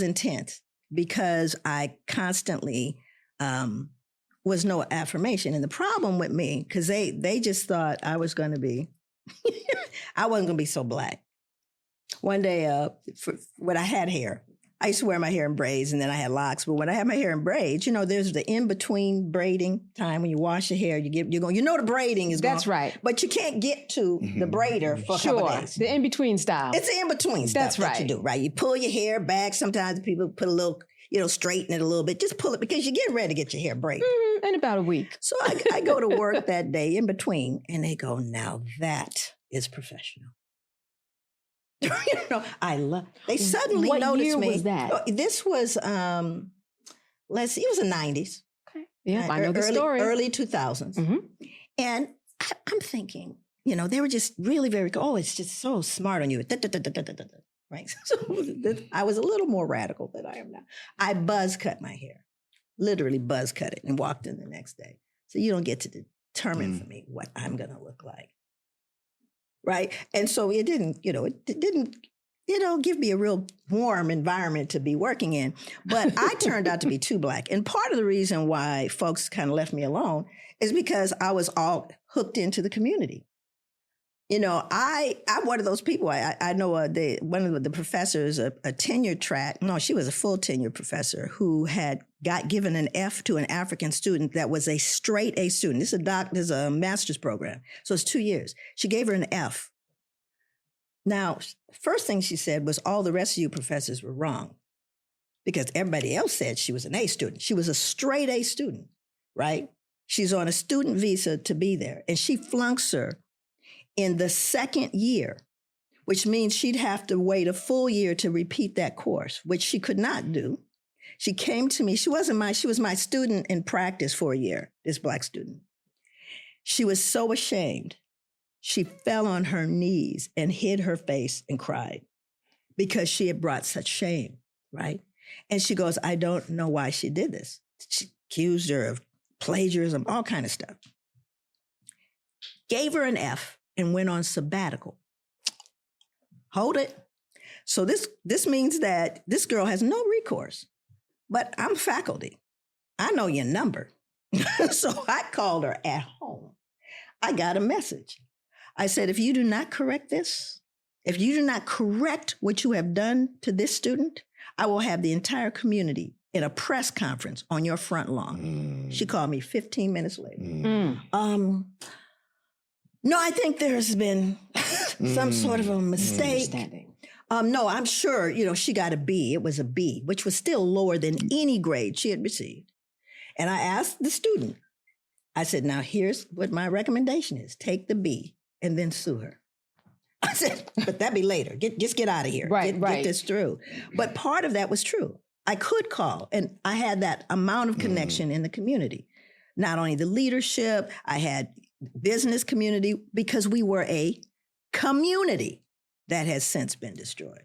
intense because I constantly was no affirmation. And the problem with me, because they just thought I was going to be, I wasn't going to be so Black. One day, when I had hair, I used to wear my hair in braids and then I had locks. But when I had my hair in braids, there's the in-between braiding time when you wash your hair, the braiding is going. That's right. But you can't get to the braider for a couple of days. The in-between style. It's the in-between stuff. That's right. That you do, right? You pull your hair back. Sometimes people put a little, straighten it a little bit. Just pull it because you're getting ready to get your hair braided. Mm-hmm. In about a week. So I go to work that day in between and they go, now that is professional. They suddenly noticed me. What year was that? This was, it was the 90s. Okay. Yeah, I know the story. Early 2000s. Mm-hmm. And I'm thinking, they were just really very, it's just so smart on you. Right. So I was a little more radical than I am now. I buzz cut my hair, literally buzz cut it and walked in the next day. So you don't get to determine for me what I'm going to look like. Right. And so it didn't give me a real warm environment to be working in. But I turned out to be too Black. And part of the reason why folks kind of left me alone is because I was all hooked into the community. I'm one of those people. I know one of the professors, a tenure track. No, she was a full tenure professor who had got given an F to an African student that was a straight A student. This is a master's program. So it's 2 years. She gave her an F. Now, first thing she said was all the rest of you professors were wrong because everybody else said she was an A student. She was a straight A student, right? She's on a student visa to be there. And she flunks her in the second year, which means she'd have to wait a full year to repeat that course, which she could not do. She came to me. She was my student in practice for a year, this Black student. She was so ashamed. She fell on her knees and hid her face and cried because she had brought such shame, right? And she goes, I don't know why she did this. She accused her of plagiarism, all kind of stuff. Gave her an F and went on sabbatical. Hold it. So this means that this girl has no recourse, but I'm faculty. I know your number. So I called her at home. I got a message. I said, if you do not correct this, if you do not correct what you have done to this student, I will have the entire community in a press conference on your front lawn. She called me 15 minutes later. No, I think there's been some sort of a mistake. No, I'm sure, she got a B. It was a B, which was still lower than any grade she had received. And I asked the student, I said, now here's what my recommendation is. Take the B and then sue her. I said, but that'd be later. Just get out of here. Get this through. But part of that was true. I could call, and I had that amount of connection in the community. Not only the leadership, I had business community, because we were a community that has since been destroyed.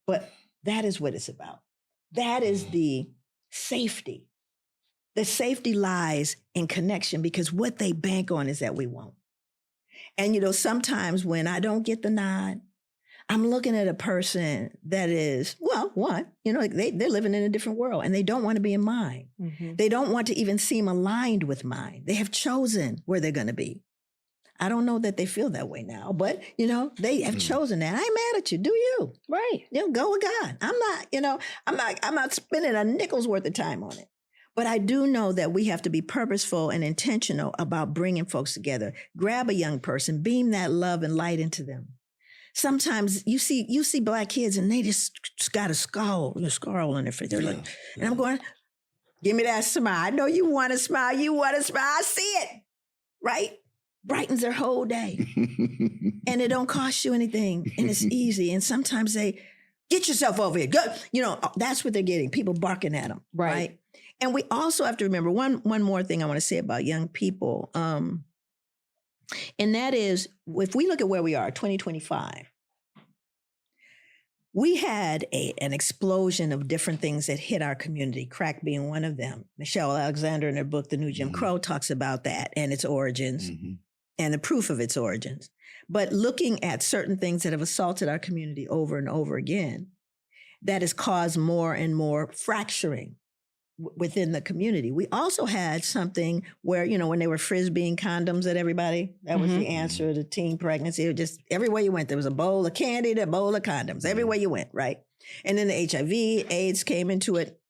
But that is what it's about. That is the safety. The safety lies in connection, because what they bank on is that we won't. And, sometimes when I don't get the nod, I'm looking at a person that is, they're living in a different world and they don't want to be in mine. Mm-hmm. They don't want to even seem aligned with mine. They have chosen where they're going to be. I don't know that they feel that way now, but they have chosen that. I ain't mad at you. Do you? Right. Go with God. I'm not spending a nickel's worth of time on it. But I do know that we have to be purposeful and intentional about bringing folks together. Grab a young person, beam that love and light into them. Sometimes you see Black kids and they just got a scowl on their face. They're like, and I'm going, give me that smile. I know you want to smile. I see it. Right? Brightens their whole day. And it don't cost you anything. And it's easy. And sometimes they, get yourself over here. Go. That's what they're getting. People barking at them. Right? And we also have to remember one more thing I want to say about young people. And that is, if we look at where we are, 2025, we had an explosion of different things that hit our community, crack being one of them. Michelle Alexander in her book, The New Jim Crow, talks about that and its origins and the proof of its origins. But looking at certain things that have assaulted our community over and over again, that has caused more and more fracturing within the community. We also had something where, when they were frisbeeing condoms at everybody, that was the answer to teen pregnancy. It was just everywhere you went, there was a bowl of candy, a bowl of condoms, everywhere you went, right? And then the HIV, AIDS came into it.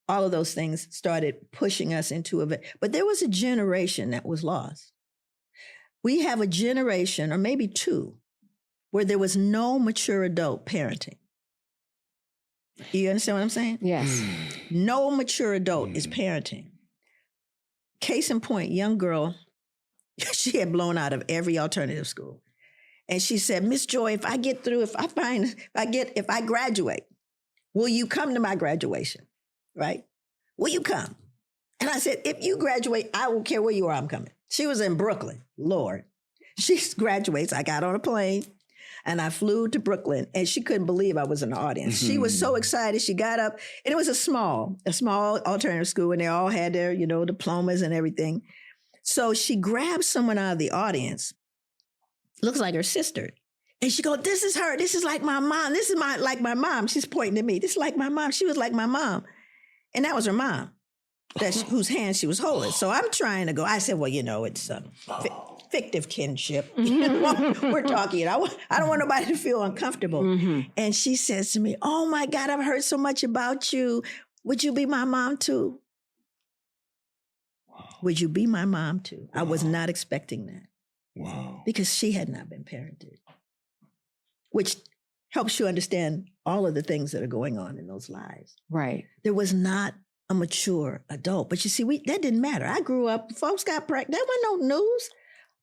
All of those things started pushing us into it. But there was a generation that was lost. We have a generation, or maybe two, where there was no mature adult parenting. You understand what I'm saying? Yes. No mature adult is parenting. Case in point, young girl, she had blown out of every alternative school. And she said, Miss Joy, if I get through, if I graduate, will you come to my graduation? Right? Will you come? And I said, if you graduate, I won't care where you are, I'm coming. She was in Brooklyn. Lord. She graduates. I got on a plane. And I flew to Brooklyn, and she couldn't believe I was in the audience. She was so excited. She got up, and it was a small alternative school, and they all had their, diplomas and everything. So she grabbed someone out of the audience, looks like her sister, and she goes, "This is her. This is like my mom. This is like my mom." She's pointing at me. This is like my mom. She was like my mom, and that was her mom, whose hand she was holding. So I'm trying to go. I said, "Well, it's fictive kinship. We're talking. I don't want nobody to feel uncomfortable." And she says to me, "Oh my God, I've heard so much about you. Would you be my mom too?" Wow. Would you be my mom too? Wow. I was not expecting that. Wow. Because she had not been parented, which helps you understand all of the things that are going on in those lives. Right. There was not a mature adult. But you see, that didn't matter. I grew up, folks got pregnant. There wasn't no news.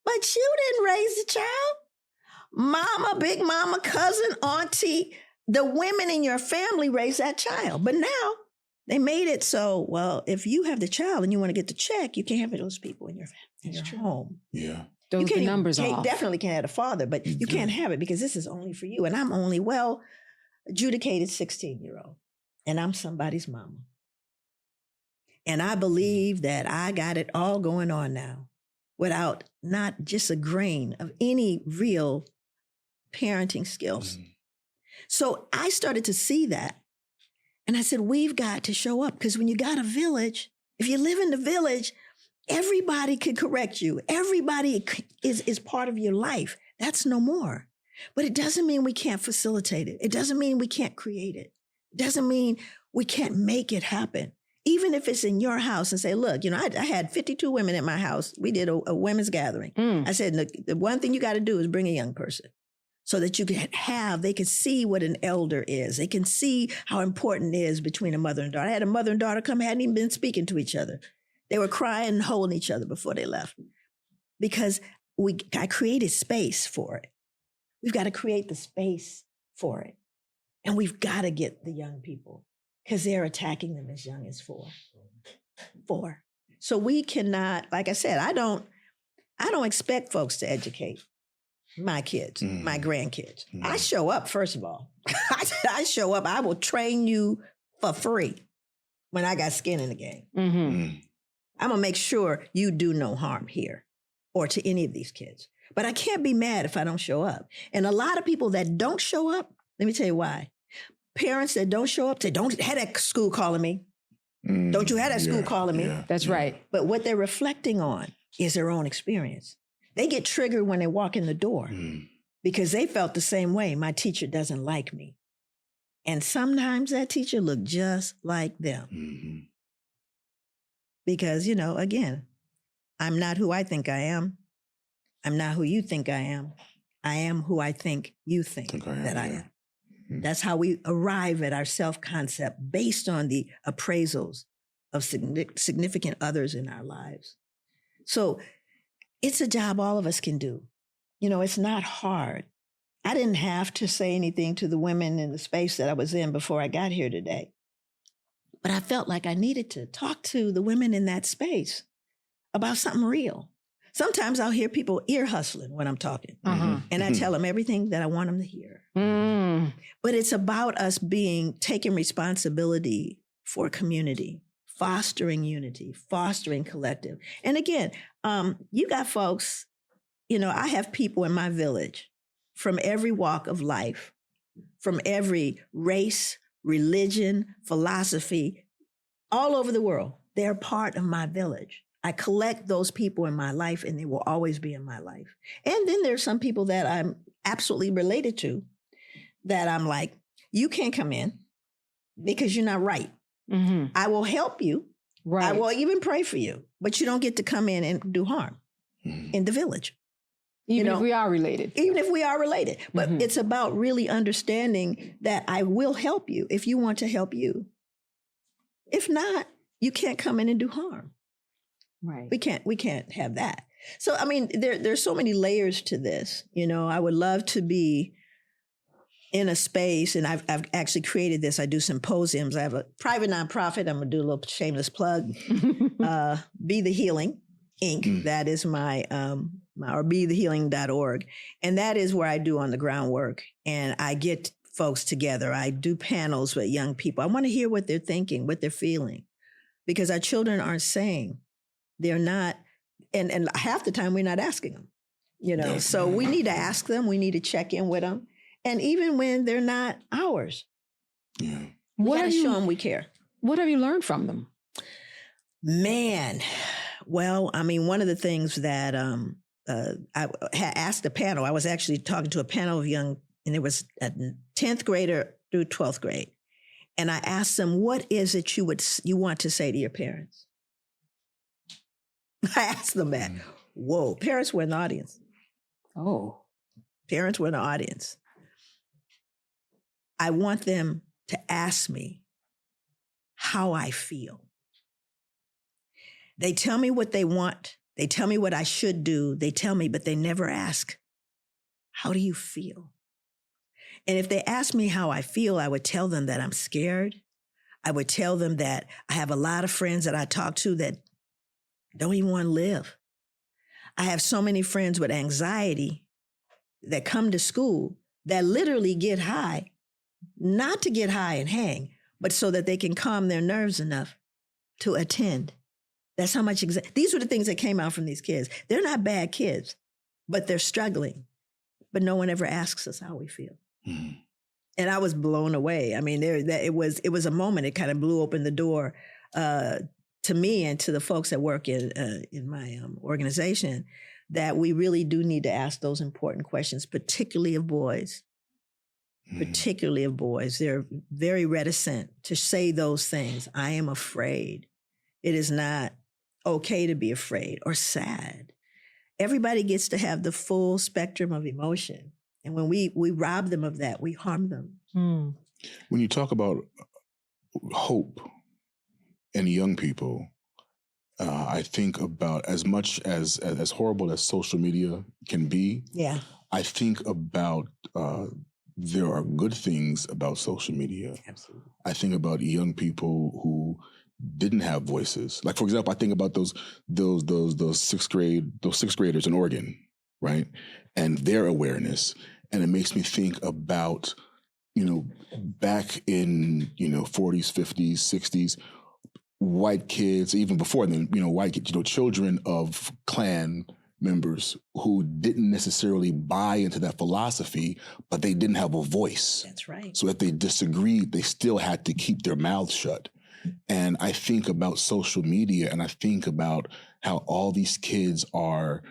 But you didn't raise the child. Mama, big mama, cousin, auntie, the women in your family raised that child. But now they made it so, well, if you have the child and you want to get the check, you can't have those people in your home. Yeah. Those the numbers off. Definitely can't have a father, but you can't have it because this is only for you. And I'm only adjudicated 16-year-old. And I'm somebody's mama. And I believe that I got it all going on now, without not just a grain of any real parenting skills. So I started to see that. And I said, we've got to show up, because when you got a village, if you live in the village, everybody could correct you. Everybody is part of your life. That's no more. But it doesn't mean we can't facilitate it. It doesn't mean we can't create it. It doesn't mean we can't make it happen. Even if it's in your house, and say, look, I had 52 women at my house. We did a women's gathering. I said, the one thing you got to do is bring a young person so that they can see what an elder is. They can see how important it is between a mother and daughter. I had a mother and daughter come, hadn't even been speaking to each other. They were crying and holding each other before they left, because I created space for it. We've got to create the space for it. And we've got to get the young people, because they're attacking them as young as 4. So we cannot, like I said, I don't expect folks to educate my kids, my grandkids. I show up, first of all. I show up. I will train you for free when I got skin in the game. I'm going to make sure you do no harm here or to any of these kids. But I can't be mad if I don't show up. And a lot of people that don't show up, let me tell you why. Parents that don't show up say, don't have that school calling me. Don't you have that school calling me. That's right. But what they're reflecting on is their own experience. They get triggered when they walk in the door because they felt the same way. My teacher doesn't like me. And sometimes that teacher looked just like them. Because, again, I'm not who I think I am. I'm not who you think I am. I am who I think you think that I am. That's how we arrive at our self-concept based on the appraisals of significant others in our lives. So it's a job all of us can do. It's not hard. I didn't have to say anything to the women in the space that I was in before I got here today. But I felt like I needed to talk to the women in that space about something real. Sometimes I'll hear people ear hustling when I'm talking. And I tell them everything that I want them to hear. But it's about us taking responsibility for community, fostering unity, fostering collective. And again, you got folks, I have people in my village from every walk of life, from every race, religion, philosophy, all over the world. They're part of my village. I collect those people in my life and they will always be in my life. And then there's some people that I'm absolutely related to that I'm like, you can't come in because you're not right. I will help you. Right. I will even pray for you, but you don't get to come in and do harm in the village. Even if we are related. Even if we are related. But it's about really understanding that I will help you if you want to help you. If not, you can't come in and do harm. Right. We can't have that. So, there's so many layers to this. I would love to be in a space, and I've actually created this. I do symposiums. I have a private nonprofit. I'm going to do a little shameless plug. Be the Healing, Inc. That is my or bethehealing.org. And that is where I do on the ground work. And I get folks together. I do panels with young people. I want to hear what they're thinking, what they're feeling, because our children aren't saying. They're not, and half the time we're not asking them, So we need to ask them. We need to check in with them. And even when they're not ours, we got to show them we care. What have you learned from them? Man, well, one of the things that I had asked the panel, I was actually talking to a panel of young, and it was a 10th grader through 12th grade. And I asked them, what is it you want to say to your parents? I asked them that. Whoa, parents were in the audience. Oh. Parents were in the audience. I want them to ask me how I feel. They tell me what they want. They tell me what I should do. They tell me, but they never ask, how do you feel? And if they ask me how I feel, I would tell them that I'm scared. I would tell them that I have a lot of friends that I talk to that don't even want to live. I have so many friends with anxiety that come to school that literally get high, not to get high and hang, but so that they can calm their nerves enough to attend. That's how much, these were the things that came out from these kids. They're not bad kids, but they're struggling. But no one ever asks us how we feel. And I was blown away. It was a moment. It kind of blew open the door to me and to the folks that work in my organization, that we really do need to ask those important questions, particularly of boys. Particularly of boys. They're very reticent to say those things. I am afraid. It is not okay to be afraid or sad. Everybody gets to have the full spectrum of emotion. And when we rob them of that, we harm them. When you talk about hope in young people, I think about as much as horrible as social media can be. Yeah, I think about there are good things about social media. Absolutely. I think about young people who didn't have voices. Like, for example, I think about those sixth graders in Oregon, right? And their awareness. And it makes me think about, back in, 40s, 50s, 60s, white kids, even before then, white kids, children of Klan members who didn't necessarily buy into that philosophy, but they didn't have a voice. That's right. So if they disagreed, they still had to keep their mouths shut. And I think about social media, and I think about how all these kids are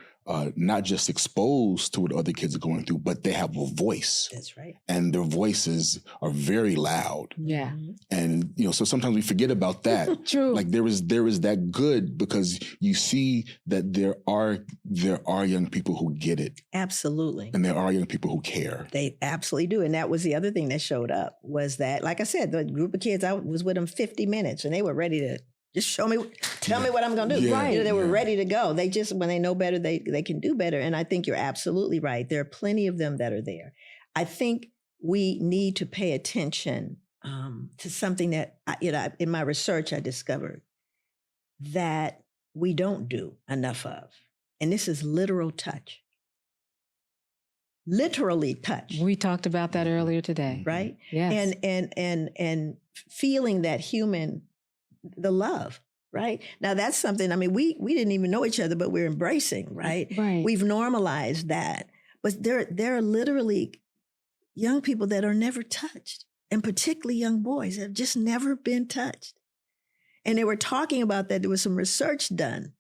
not just exposed to what other kids are going through, but they have a voice. That's right. And their voices are very loud. Yeah. And, so sometimes we forget about that. True. Like there is that good, because you see that there are young people who get it. Absolutely. And there are young people who care. They absolutely do. And that was the other thing that showed up, was that, like I said, the group of kids, I was with them 50 minutes and they were ready to just tell me what I'm going to do. Yeah. Right. They were ready to go. They just, when they know better, they can do better. And I think you're absolutely right. There are plenty of them that are there. I think we need to pay attention to something that, in my research, I discovered that we don't do enough of. And this is literal touch. Literally touch. We talked about that earlier today. Right? Yes. And feeling that the love, right? Now that's something, we didn't even know each other, but we're embracing, right? Right. We've normalized that. But there are literally young people that are never touched, and particularly young boys that have just never been touched. And they were talking about that. There was some research done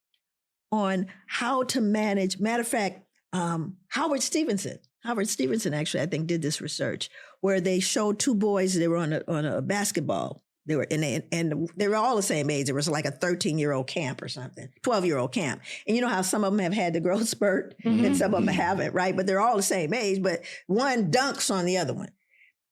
on how to manage. Matter of fact, Howard Stevenson actually, I think, did this research where they showed two boys. They were on a basketball. They were and they were all the same age. It was like a 13-year-old camp or something, 12-year-old camp. And you know how some of them have had the growth spurt and some of them haven't, right? But they're all the same age, but one dunks on the other one.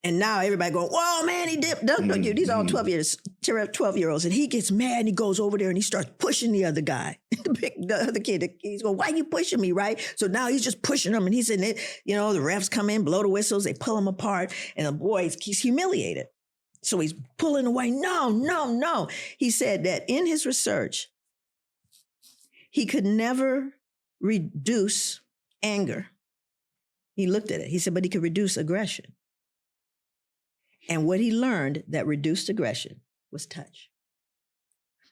And now everybody going, whoa, man, he dunked on you. These are all 12-year-olds. And he gets mad and he goes over there and he starts pushing the other guy, the other kid. He's going, why you pushing me, right? So now he's just pushing him. And he's in it. The refs come in, blow the whistles. They pull him apart. And the boy, he's humiliated. So he's pulling away. No. He said that in his research, he could never reduce anger. He looked at it. He said, but he could reduce aggression. And what he learned that reduced aggression was touch.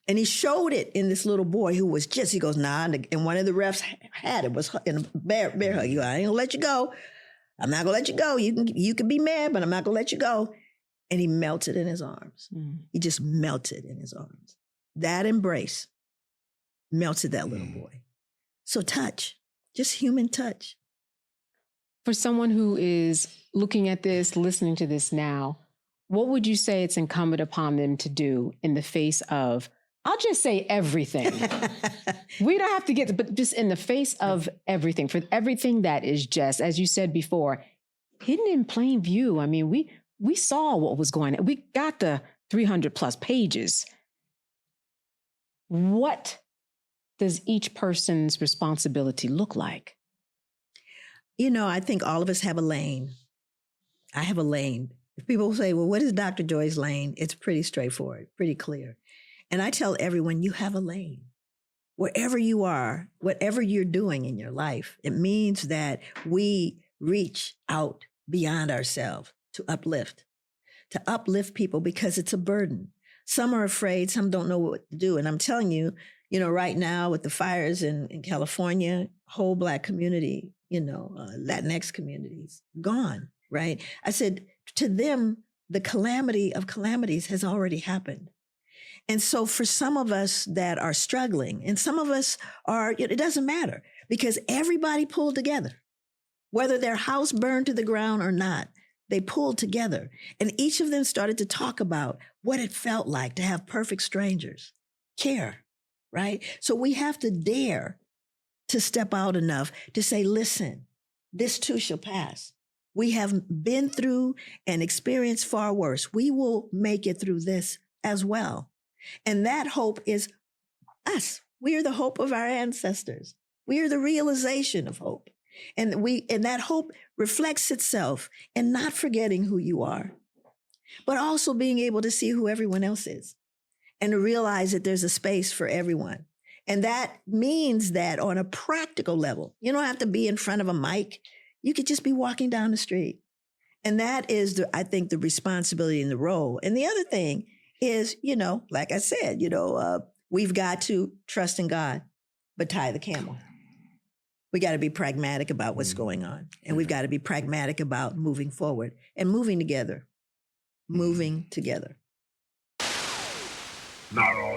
And he showed it in this little boy who was he goes, nah. And one of the refs had it, was in a bear hug. He goes, I ain't gonna let you go. I'm not gonna let you go. You can be mad, but I'm not gonna let you go. And he melted in his arms. He just melted in his arms. That embrace melted that little boy. So touch, just human touch. For someone who is looking at this, listening to this now, what would you say it's incumbent upon them to do in the face of, I'll just say everything. We don't have to get, but just in the face of everything, for everything that is just, as you said before, hidden in plain view. We saw what was going on. We got the 300 plus pages. What does each person's responsibility look like? I think all of us have a lane. I have a lane. If people say, well, what is Dr. Joy's lane? It's pretty straightforward, pretty clear. And I tell everyone, you have a lane. Wherever you are, whatever you're doing in your life, it means that we reach out beyond ourselves to uplift people, because it's a burden. Some are afraid, some don't know what to do. And I'm telling you, right now with the fires in California, whole Black community, Latinx communities, gone, right? I said to them, the calamity of calamities has already happened. And so for some of us that are struggling, and some of us it doesn't matter, because everybody pulled together, whether their house burned to the ground or not. They pulled together, and each of them started to talk about what it felt like to have perfect strangers care, right? So we have to dare to step out enough to say, listen, this too shall pass. We have been through and experienced far worse. We will make it through this as well. And that hope is us. We are the hope of our ancestors. We are the realization of hope. And that hope reflects itself in not forgetting who you are, but also being able to see who everyone else is and to realize that there's a space for everyone. And that means that on a practical level, you don't have to be in front of a mic. You could just be walking down the street. And that is, I think, the responsibility and the role. And the other thing is, like I said, we've got to trust in God, but tie the camel. We got to be pragmatic about what's going on. And we've got to be pragmatic about moving forward and moving together. Moving together. Not all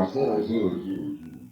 hood.